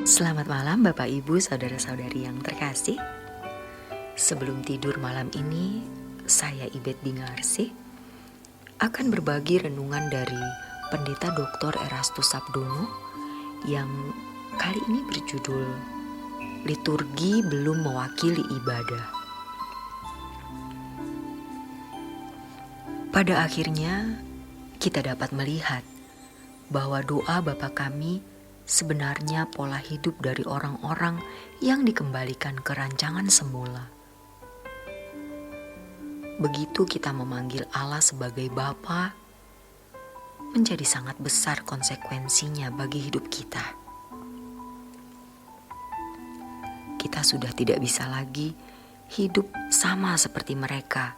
Selamat malam Bapak Ibu Saudara-saudari yang terkasih. Sebelum tidur malam ini, saya Ibet Bingarsih akan berbagi renungan dari Pendeta Dr. Erastus Sabdono yang kali ini berjudul Liturgi Belum Mewakili Ibadah. Pada akhirnya, kita dapat melihat bahwa doa Bapa Kami sebenarnya pola hidup dari orang-orang yang dikembalikan ke rancangan semula. Begitu kita memanggil Allah sebagai Bapa, menjadi sangat besar konsekuensinya bagi hidup kita. Kita sudah tidak bisa lagi hidup sama seperti mereka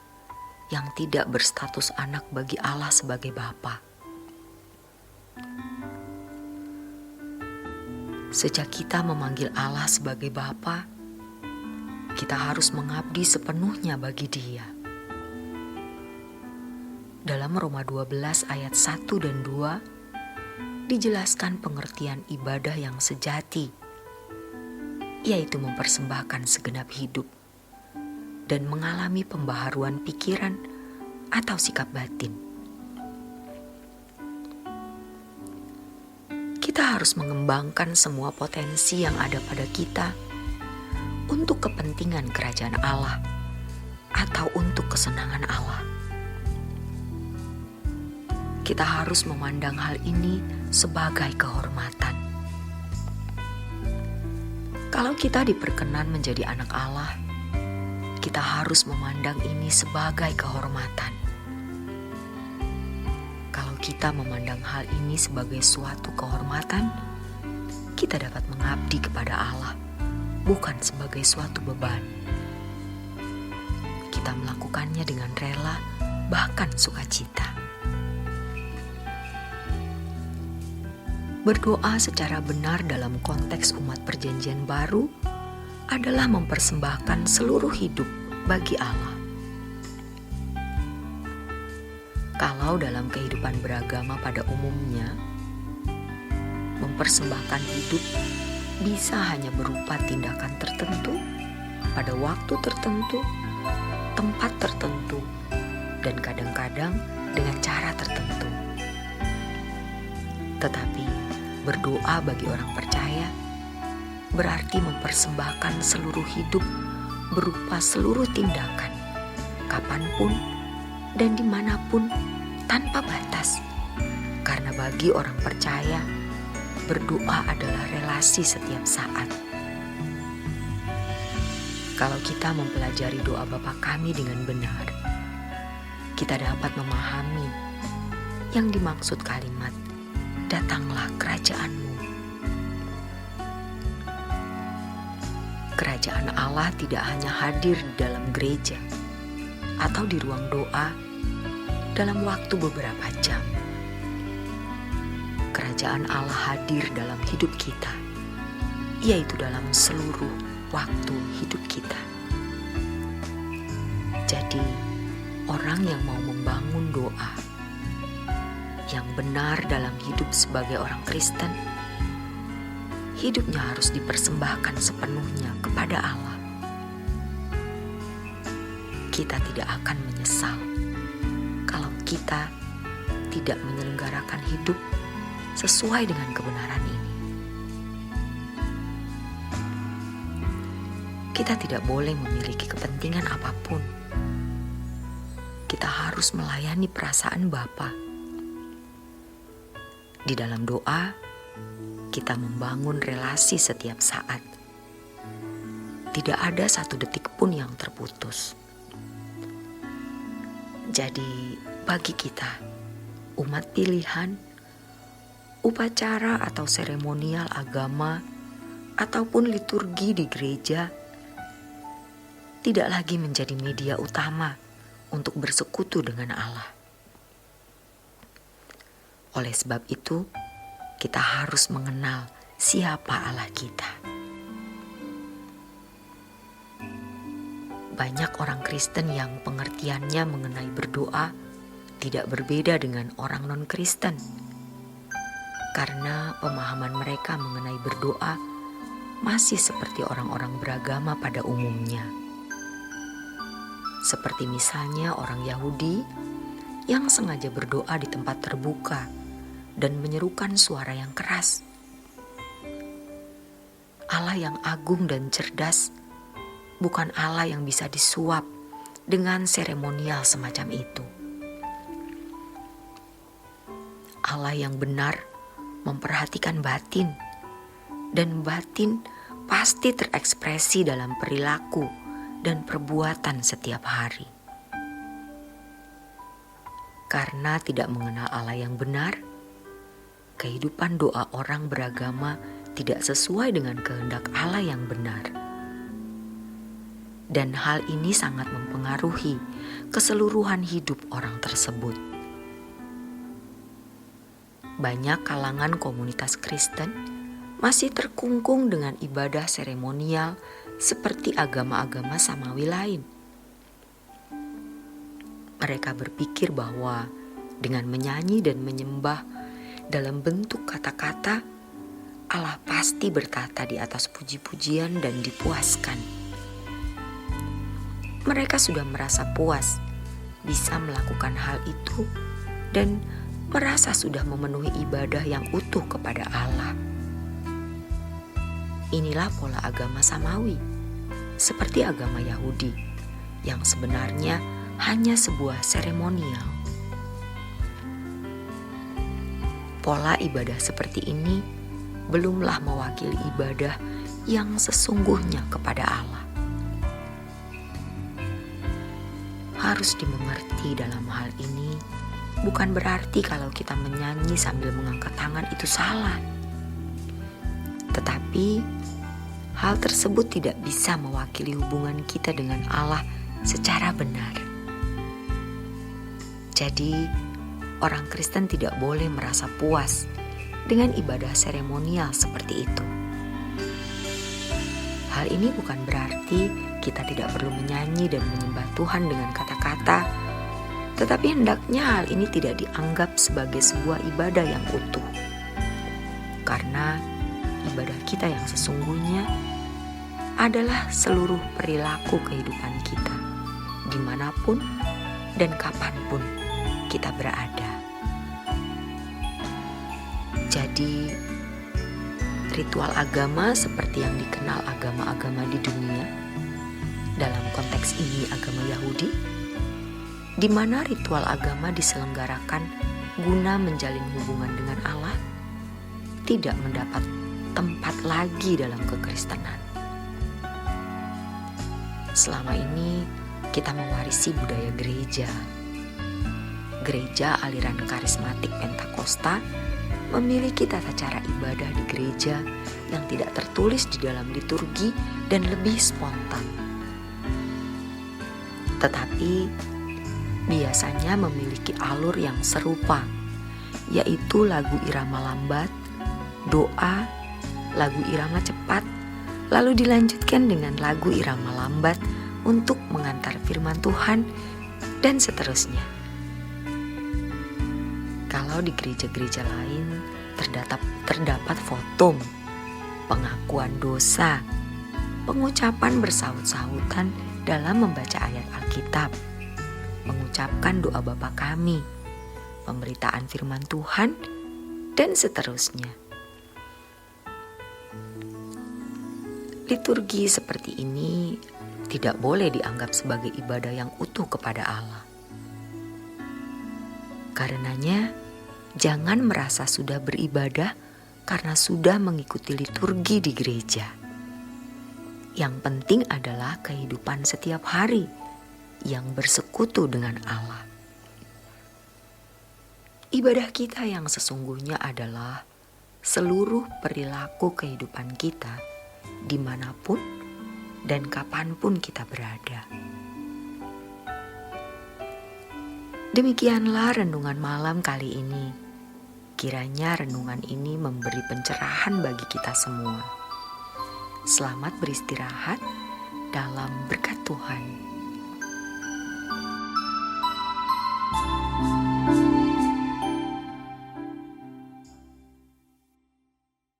yang tidak berstatus anak bagi Allah sebagai Bapa. Sejak kita memanggil Allah sebagai Bapa, kita harus mengabdi sepenuhnya bagi Dia. Dalam Roma 12 ayat 1 dan 2 dijelaskan pengertian ibadah yang sejati, yaitu mempersembahkan segenap hidup dan mengalami pembaharuan pikiran atau sikap batin. Kita harus mengembangkan semua potensi yang ada pada kita untuk kepentingan kerajaan Allah atau untuk kesenangan Allah. Kita harus memandang hal ini sebagai kehormatan. Kalau kita diperkenan menjadi anak Allah, kita harus memandang ini sebagai kehormatan. Kalau kita memandang hal ini sebagai suatu kehormatan, kita dapat mengabdi kepada Allah, bukan sebagai suatu beban. Kita melakukannya dengan rela, bahkan sukacita. Berdoa secara benar dalam konteks umat perjanjian baru adalah mempersembahkan seluruh hidup bagi Allah. Kalau dalam kehidupan beragama pada umumnya, mempersembahkan hidup bisa hanya berupa tindakan tertentu, pada waktu tertentu, tempat tertentu, dan kadang-kadang dengan cara tertentu. Tetapi berdoa bagi orang percaya berarti mempersembahkan seluruh hidup berupa seluruh tindakan, kapanpun dan dimanapun, tanpa batas. Karena bagi orang percaya, berdoa adalah relasi setiap saat. Kalau kita mempelajari doa Bapa Kami dengan benar, kita dapat memahami yang dimaksud kalimat, "Datanglah kerajaan-Mu." Kerajaan Allah tidak hanya hadir di dalam gereja atau di ruang doa dalam waktu beberapa jam. Kerajaan Allah hadir dalam hidup kita, yaitu dalam seluruh waktu hidup kita. Jadi, orang yang mau membangun doa yang benar dalam hidup sebagai orang Kristen, hidupnya harus dipersembahkan sepenuhnya kepada Allah. Kita tidak akan menyesal kalau kita tidak menyelenggarakan hidup sesuai dengan kebenaran ini. Kita tidak boleh memiliki kepentingan apapun. Kita harus melayani perasaan Bapa. Di dalam doa, kita membangun relasi setiap saat. Tidak ada satu detik pun yang terputus. Jadi, bagi kita, umat pilihan, upacara atau seremonial agama, ataupun liturgi di gereja, tidak lagi menjadi media utama untuk bersekutu dengan Allah. Oleh sebab itu, kita harus mengenal siapa Allah kita. Banyak orang Kristen yang pengertiannya mengenai berdoa tidak berbeda dengan orang non-Kristen. Karena pemahaman mereka mengenai berdoa masih seperti orang-orang beragama pada umumnya. Seperti misalnya orang Yahudi yang sengaja berdoa di tempat terbuka dan menyerukan suara yang keras. Allah yang agung dan cerdas bukan Allah yang bisa disuap dengan seremonial semacam itu. Allah yang benar memperhatikan batin, dan batin pasti terekspresi dalam perilaku dan perbuatan setiap hari. Karena tidak mengenal Allah yang benar, kehidupan doa orang beragama tidak sesuai dengan kehendak Allah yang benar. Dan hal ini sangat mempengaruhi keseluruhan hidup orang tersebut. Banyak kalangan komunitas Kristen masih terkungkung dengan ibadah seremonial seperti agama-agama samawi lain. Mereka berpikir bahwa dengan menyanyi dan menyembah dalam bentuk kata-kata, Allah pasti bertata di atas puji-pujian dan dipuaskan. Mereka sudah merasa puas bisa melakukan hal itu dan merasa sudah memenuhi ibadah yang utuh kepada Allah. Inilah pola agama samawi, seperti agama Yahudi, yang sebenarnya hanya sebuah seremonial. Pola ibadah seperti ini belumlah mewakili ibadah yang sesungguhnya kepada Allah. Harus dimengerti dalam hal ini, bukan berarti kalau kita menyanyi sambil mengangkat tangan itu salah. Tetapi, hal tersebut tidak bisa mewakili hubungan kita dengan Allah secara benar. Jadi, orang Kristen tidak boleh merasa puas dengan ibadah seremonial seperti itu. Hal ini bukan berarti kita tidak perlu menyanyi dan menyembah Tuhan dengan kata-kata, tetapi hendaknya hal ini tidak dianggap sebagai sebuah ibadah yang utuh. Karena ibadah kita yang sesungguhnya adalah seluruh perilaku kehidupan kita, dimanapun dan kapanpun kita berada. Jadi, ritual agama seperti yang dikenal agama-agama di dunia, dalam konteks ini agama Yahudi, di mana ritual agama diselenggarakan guna menjalin hubungan dengan Allah, tidak mendapat tempat lagi dalam kekristenan. Selama ini kita mewarisi budaya gereja. Gereja aliran karismatik Pentakosta memiliki tata cara ibadah di gereja yang tidak tertulis di dalam liturgi dan lebih spontan. Tetapi biasanya memiliki alur yang serupa, yaitu lagu irama lambat, doa, lagu irama cepat, lalu dilanjutkan dengan lagu irama lambat untuk mengantar firman Tuhan, dan seterusnya. Kalau di gereja-gereja lain terdapat fotum, pengakuan dosa, pengucapan bersaut-sautan dalam membaca ayat Alkitab, mengucapkan doa Bapa Kami, pemberitaan firman Tuhan, dan seterusnya. Liturgi seperti ini tidak boleh dianggap sebagai ibadah yang utuh kepada Allah. Karenanya, jangan merasa sudah beribadah karena sudah mengikuti liturgi di gereja. Yang penting adalah kehidupan setiap hari yang bersekutu dengan Allah. Ibadah kita yang sesungguhnya adalah seluruh perilaku kehidupan kita dimanapun dan kapanpun kita berada. Demikianlah renungan malam kali ini. Kiranya renungan ini memberi pencerahan bagi kita semua. Selamat beristirahat dalam berkat Tuhan.